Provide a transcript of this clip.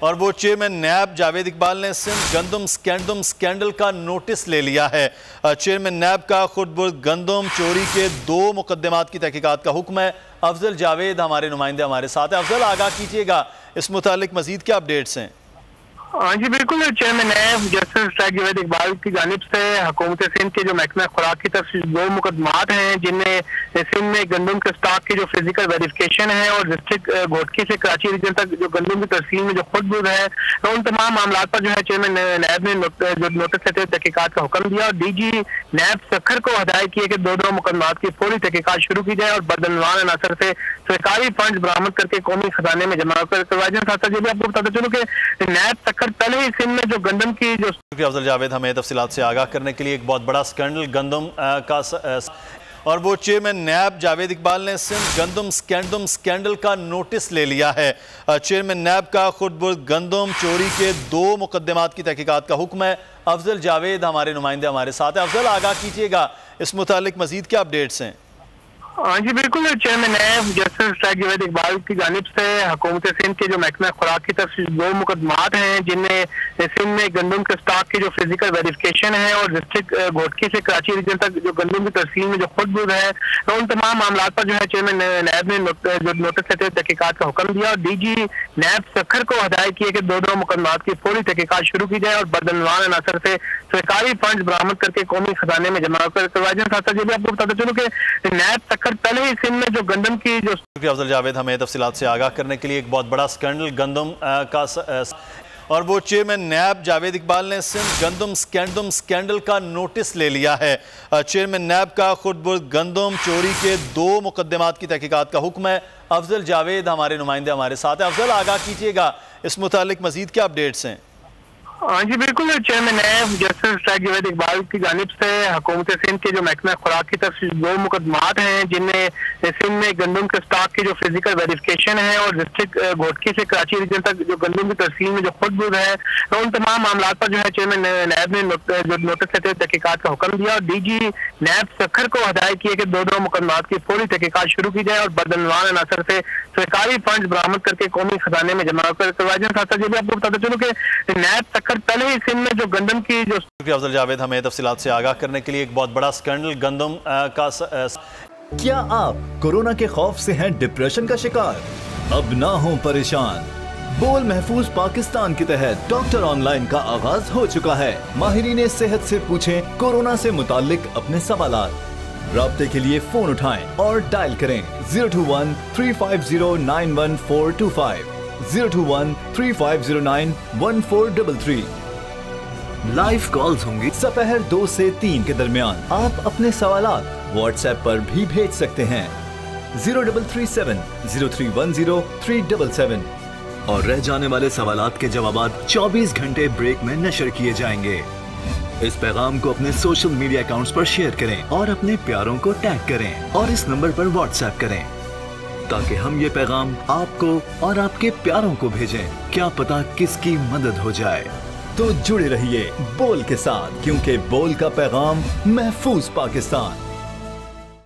और वो चेयरमैन नैब जावेद इकबाल ने सिंध गंदम स्कैंडल का नोटिस ले लिया है। चेयरमैन नैब का खुद गंदम चोरी के 2 मुकदमात की तहकीकात का हुक्म है। अफजल जावेद हमारे नुमाइंदे हमारे साथ हैं। अफजल, आगाह कीजिएगा, इस मुतालिक मजीद क्या अपडेट्स हैं? हाँ जी बिल्कुल, chairman NAB justice Javed Iqbal की जानिब से हुकूमत सिंध के जो महकमा खुराक की तरफ से 2 मुकदमात हैं, जिनमें सिंध में गंदम के स्टॉक की जो फिजिकल वेरिफिकेशन है और डिस्ट्रिक्ट घोटकी से कराची रीजन तक जो गंदम की तस्लीम में जो खुद है, तो उन तमाम मामला पर जो है चेयरमैन नैब ने जो नोटिस लेते हुए तहकीकात का हुक्म दिया और DG नैब सखर को हदायत की है कि 2 मुकदमात की फौरी तहकीकात शुरू की जाए और बदनवान अनासर से सरकारी फंड बरामद करके कौमी खजाने में जमा करवाए जाए। साथ ही आपको बताते चलो कि नैब पहले ही सिंध में जो गंदम की जो अफजल जावेद हमें तफसीलात से आगाह करने के लिए एक बहुत बड़ा स्कैंडल गंदम का और वो चेयरमैन नैब जावेद इकबाल ने सिंध गंदम स्कैंडल का नोटिस ले लिया है। चेयरमैन नैब का खुद गंदम चोरी के 2 मुकदमात की तहकीकात का हुक्म है। अफजल जावेद हमारे नुमाइंदे हमारे साथ हैं। अफजल, आगाह कीजिएगा, इस मुतालिक मजीद क्या अपडेट्स हैं? हाँ जी बिल्कुल, chairman NAB justice Javed Iqbal की जानिब से हुकूमत सिंध के जो महकमा खुराक की तरफ से 2 मुकदमात हैं, जिनमें सिंध में गंदम के स्टॉक की जो फिजिकल वेरिफिकेशन है और डिस्ट्रिक्ट घोटकी से कराची रीजन तक जो गंदम की तस्लीम में जो खुद है, तो उन तमाम मामला पर जो है चेयरमैन नैब ने जो नोटिस लेते हुए तहकीकात का हुक्म दिया और DG नैब सखर को हदायत की है कि 2 मुकदमात की फौरी तहकीकात शुरू की जाए और बदनवान अनासर से सरकारी फंड बरामद करके कौमी खजाने में जमा करवाए जाए। साथ ही आपको बताते चलो कि नैब पहले ही सिंध में जो गंदम की जो अफजल जावेद हमें तफसीलात से आगाह करने के लिए एक बहुत बड़ा स्कैंडल गंदम का और वो चेयरमैन नैब जावेद इकबाल ने सिंध गंदम स्कैंडल का नोटिस ले लिया है। चेयरमैन नैब का खुद गंदम चोरी के 2 मुकदमात की तहकीकात का हुक्म है। अफजल जावेद हमारे नुमाइंदे हमारे साथ हैं। अफजल, आगाह कीजिएगा, इस मुतालिक मजीद क्या अपडेट्स हैं? हाँ जी बिल्कुल, chairman NAB justice Javed Iqbal की जानिब से हुकूमत सिंध के जो महकमा खुराक की तरफ से 2 मुकदमात हैं, जिनमें सिंध में गंदम के स्टॉक की जो फिजिकल वेरिफिकेशन है और डिस्ट्रिक्ट घोटकी से कराची रीजन तक जो गंदम की तस्लीम में जो खुद है, तो उन तमाम मामला पर जो है चेयरमैन नैब ने जो नोटिस लेते हुए तहकीकात का हुक्म दिया और DG नैब सखर को हदायत की है कि 2 मुकदमात की फौरी तहकीकात शुरू की जाए और बदनवान अनासर से सरकारी फंड बरामद करके कौमी खजाने में जमा करवाए जाए। साथ ही आपको बताते चलो कि नैब पहले ही सिंध में जो गंदम की जो अफजल जावेद हमें तफसीलात से आगाह करने के लिए एक बहुत बड़ा स्कैंडल गंदम का क्या आप कोरोना के खौफ से हैं डिप्रेशन का शिकार? अब ना हो परेशान। बोल महफूज पाकिस्तान के तहत डॉक्टर ऑनलाइन का आगाज हो चुका है। माहिरीन सेहत से पूछें कोरोना से मुतालिक अपने सवालात। राब्ते के लिए फोन उठाएं और डायल करें 021 350 91425 021 3509 1433। लाइव कॉल्स होंगी दोपहर 2 से 3 के दरमियान। आप अपने सवालात व्हाट्सएप पर भी भेज सकते हैं 0337 0310 377 और रह जाने वाले सवालात के जवाबात 24 घंटे ब्रेक में नशर किए जाएंगे। इस पैगाम को अपने सोशल मीडिया अकाउंट्स पर शेयर करें और अपने प्यारों को टैग करें और इस नंबर पर व्हाट्सएप करें ताकि हम ये पैगाम आपको और आपके प्यारों को भेजें। क्या पता किसकी मदद हो जाए। तो जुड़े रहिए बोल के साथ, क्योंकि बोल का पैगाम महफूज पाकिस्तान।